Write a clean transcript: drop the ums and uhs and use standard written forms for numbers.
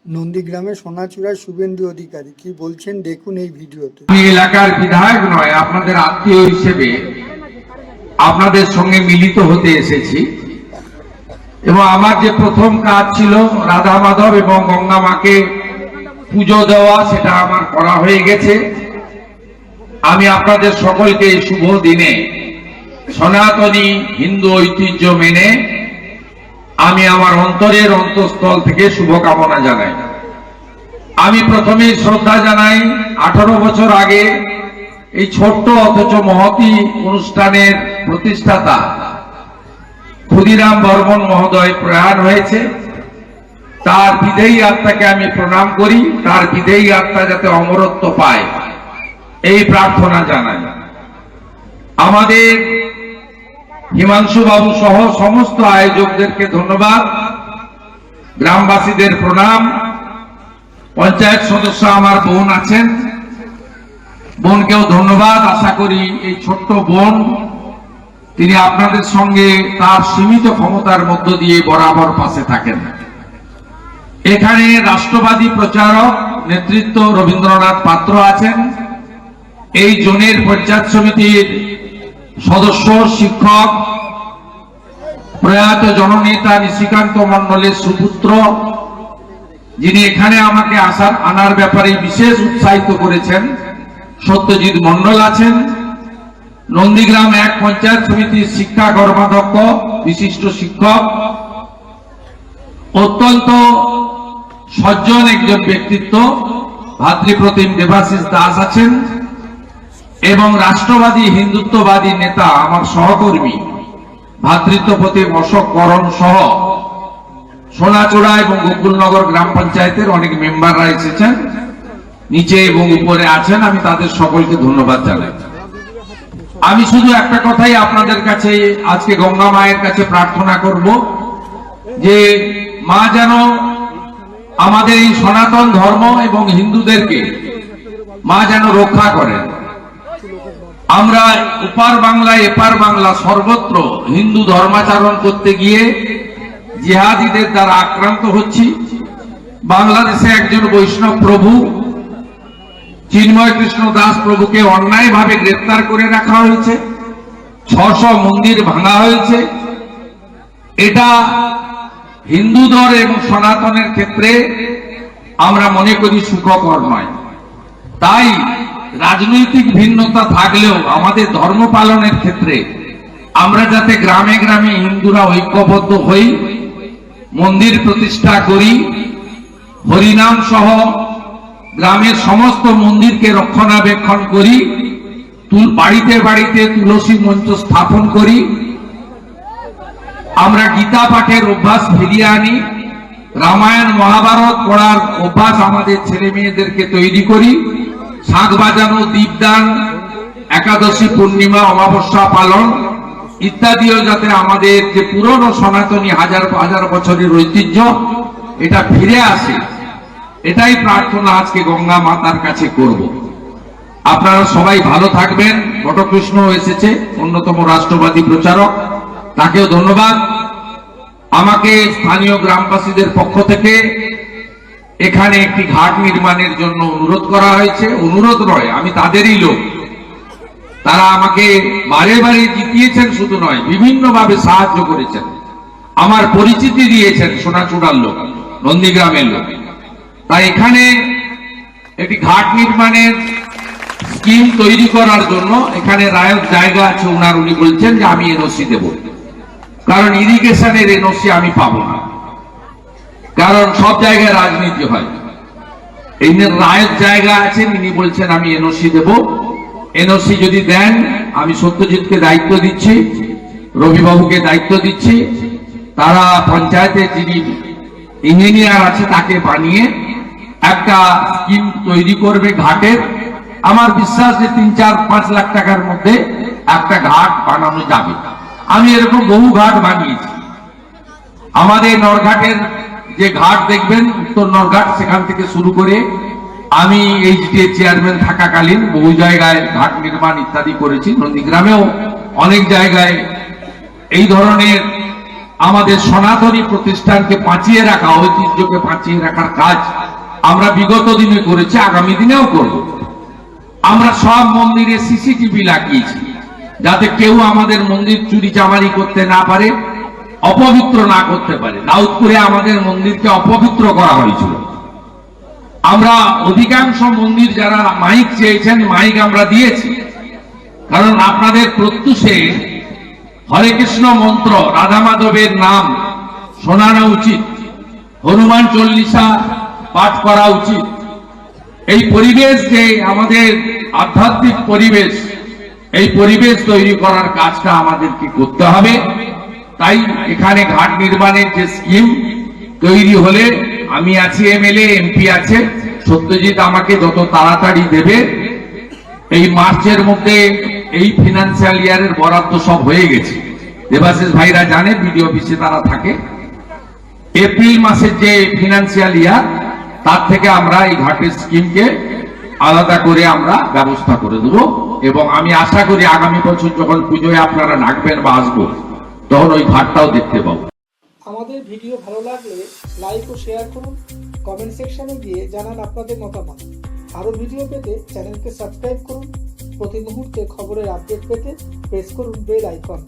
নন্দীগ্রামে সোনাচূড়ায় শুভেন্দু অধিকারী কি বলছেন দেখুন এই ভিডিওতে। আমি এলাকার বিধায়ক নয়, আপনাদের আত্মীয় হিসেবে আপনাদের সঙ্গে মিলিত হতে এসেছি এবং আমার যে প্রথম কাজ ছিল রাধা মাধব এবং গঙ্গা মাকে পুজো দেওয়া, সেটা আমার করা হয়ে গেছে। আমি আপনাদের সকলকে এই শুভ দিনে সনাতনী হিন্দু ঐতিহ্য মেনে আমি আমার অন্তরের অন্তঃস্থল থেকে শুভকামনা জানাই। আমি প্রথমেই শ্রদ্ধা জানাই 18 বছর আগে এই ছোট্ট অথচ মহতী অনুষ্ঠানের প্রতিষ্ঠাতা ক্ষুদিরাম বর্মন মহোদয় প্রয়াণ হয়েছে। তার বিদেহী আত্মাকে আমি প্রণাম করি, তার বিদেহী আত্মা যাতে অমরত্ব পায় এই প্রার্থনা জানাই। আমাদের হিমাংশু বাবু সহ সমস্ত আয়োজকদেরকে ধন্যবাদ, গ্রামবাসীদের প্রণাম। পঞ্চায়েত সদস্য আমার বোন আছেন, বোনকেও ধন্যবাদ। আশা করি এই ছোট্ট বোন তিনি আপনাদের সঙ্গে তার সীমিত ক্ষমতার মধ্য দিয়ে বরাবর পাশে থাকেন। এখানে রাষ্ট্রবাদী প্রচারক নেতৃত্ব রবীন্দ্রনাথ পাত্র আছেন, এই জোনের পঞ্চায়েত সমিতির সদস্য শিক্ষক প্রয়াত জননেতা নিশিকান্ত মন্ডলের সুপুত্র, যিনি এখানে আমাকে আনার ব্যাপারে বিশেষ উৎসাহিত করেছেন, সত্যজিৎ মন্ডল আছেন। নন্দীগ্রাম 1 পঞ্চায়েত সমিতির শিক্ষা কর্মাধ্যক্ষ বিশিষ্ট শিক্ষক, অত্যন্ত সজ্জন একজন ব্যক্তিত্ব ভাতৃপ্রতিম দেবাশিস দাস আছেন এবং রাষ্ট্রবাদী হিন্দুত্ববাদী নেতা আমার সহকর্মী ভাতৃত্বপ্রতিম অশোক করণ সহ সোনাচূড়া এবং গোকুলনগর গ্রাম পঞ্চায়েতের অনেক মেম্বাররা এসেছেন, নিচে এবং উপরে আছেন। আমি তাদের সকলকে ধন্যবাদ জানাই। আমি শুধু একটা কথাই আপনাদের কাছে আজকে গঙ্গা মায়ের কাছে প্রার্থনা করব যে মা যেন আমাদের এই সনাতন ধর্ম এবং হিন্দুদেরকে মা যেন রক্ষা করেন। আমরা ওপার বাংলা এপার বাংলা সর্বত্র হিন্দু ধর্মাচরণ করতে গিয়ে জিহাদিদের দ্বারা আক্রান্ত হচ্ছি। বাংলাদেশে একজন বৈষ্ণব প্রভু চিন্ময় কৃষ্ণ দাস প্রভুকে অন্যায়ভাবে গ্রেফতার করে রাখা হয়েছে, 600 মন্দির ভাঙা হয়েছে। এটা হিন্দুদের এবং সনাতনের ক্ষেত্রে আমরা মনে করি সুখকর নয়। তাই রাজনৈতিক ভিন্নতা থাকলেও আমাদের ধর্ম পালনের ক্ষেত্রে আমরা যাতে গ্রামে গ্রামে হিন্দুরা ঐক্যবদ্ধ হই, মন্দির প্রতিষ্ঠা করি, হরিনাম সহ গ্রামের সমস্ত মন্দিরকে রক্ষণাবেক্ষণ করি, বাড়িতে বাড়িতে তুলসী মঞ্চ স্থাপন করি, আমরা গীতা পাঠের অভ্যাস ফিরিয়ে আনি, রামায়ণ মহাভারত পড়ার অভ্যাস আমাদের ছেলে মেয়েদেরকে তৈরি করি, শাঁখ বাজানো, দীপদান, একাদশী, পূর্ণিমা, অমাবস্যা পালন ইত্যাদিও যাতে আমাদের যে পুরনো সনাতনী হাজার হাজার বছরের ঐতিহ্য এটা ফিরে আসে, এটাই প্রার্থনা আজকে গঙ্গা মাতার কাছে করব। আপনারা সবাই ভালো থাকবেন। বটকৃষ্ণ এসেছে, অন্যতম রাষ্ট্রবাদী প্রচারক, তাকেও ধন্যবাদ। আমাকে স্থানীয় গ্রামবাসীদের পক্ষ থেকে এখানে একটি ঘাট নির্মাণের জন্য অনুরোধ করা হয়েছে। অনুরোধ নয়, আমি তাদেরই লোক। তারা আমাকে বারে বারে জিতিয়েছেন, শুধু নয় বিভিন্নভাবে সাহায্য করেছেন, আমার পরিচিতি দিয়েছেন সোনাচূড়ার লোক, নন্দীগ্রামের লোক। তাই এখানে একটি ঘাট নির্মাণের স্কিম তৈরি করার জন্য এখানে রায়ত জায়গা আছে, উনি বলছেন যে আমি এনওসি দেব, কারণ ইরিগেশনের এনওসি আমি পাবো না, কারণ সব জায়গায় রাজনীতি হয়। এই রায়ত জায়গা আছে, ইনি বলছেন আমি এনওসি দেব। এনওসি যদি দেন, আমি সত্যজিৎকে দায়িত্ব দিচ্ছি, রবিবাবুকে দায়িত্ব দিচ্ছি, তারা পঞ্চায়েতের যিনি ইঞ্জিনিয়ার আছে তাকে বানিয়ে একটা স্কিম তৈরি করবে ঘাটের। আমার বিশ্বাস যে 3-4-5 লাখ টাকার মধ্যে একটা ঘাট বানানো যাবে। আমি এরকম বহু ঘাট বানিয়েছি। আমাদের নরঘাটের যে ঘাট দেখবেন, উত্তর নরঘাট, সেখান থেকে শুরু করে আমি এইচডিএ চেয়ারম্যান থাকাকালীন বহু জায়গায় ঘাট নির্মাণ ইত্যাদি করেছি। নন্দীগ্রামেও অনেক জায়গায় এই ধরনের আমাদের সনাতনী প্রতিষ্ঠানকে বাঁচিয়ে রাখা, ঐতিহ্যকে বাঁচিয়ে রাখার কাজ আমরা বিগত দিনে করেছি, আগামী দিনেও করব। আমরা সব মন্দিরে সিসিটিভি লাগিয়েছি, যাতে কেউ আমাদের মন্দির চুরি চামারি করতে না পারে, অপবিত্র না করতে পারে। দাউদপুরে আমাদের মন্দিরকে অপবিত্র করা হয়েছিল। আমরা অধিকাংশ মন্দির যারা মাইক চেয়েছেন, মাইক আমরা দিয়েছি, কারণ আপনাদের প্রত্যুষে হরে কৃষ্ণ মন্ত্র, রাধা মাধবের নাম শোনানো উচিত, হনুমান চল্লিশা পাঠ করা উচিত। এই পরিবেশ যে আমাদের আধ্যাত্মিক পরিবেশ, এই পরিবেশ তৈরি করার কাজটা আমাদেরকে করতে হবে। তাই এখানে ঘাট নির্মাণের যে স্কিম তৈরি হলে, আমি আছি, এমএলএ এমপি আছে, সত্যজিৎ আমাকে যত তাড়াতাড়ি দেবে, এই মার্চের মধ্যে এই ফিনান্সিয়াল ইয়ারের বরাদ্দ সব হয়ে গেছে। দেবাশিস ভাইরা জানে, বিডিও অফিসে তারা থাকে। এপ্রিল মাসের যে ফিনান্সিয়াল ইয়ার, তার থেকে আমরা এই ঘাটের স্কিমকে আলাদা করে আমরা ব্যবস্থা করে দেব। এবং আমি আশা করি আগামী বছর যখন পুজোয় আপনারা ডাকবেন বা আসবো, তখন ওই ঘাটটাও দেখতে পাবো। আমাদের ভিডিও ভালো লাগলে লাইক ও শেয়ার করুন, কমেন্ট সেকশনে গিয়ে জানান আপনাদের মতামত। আরও ভিডিও পেতে চ্যানেলকে সাবস্ক্রাইব করুন। প্রতি মুহূর্তে খবরের আপডেট পেতে প্রেস করুন বেল আইকন।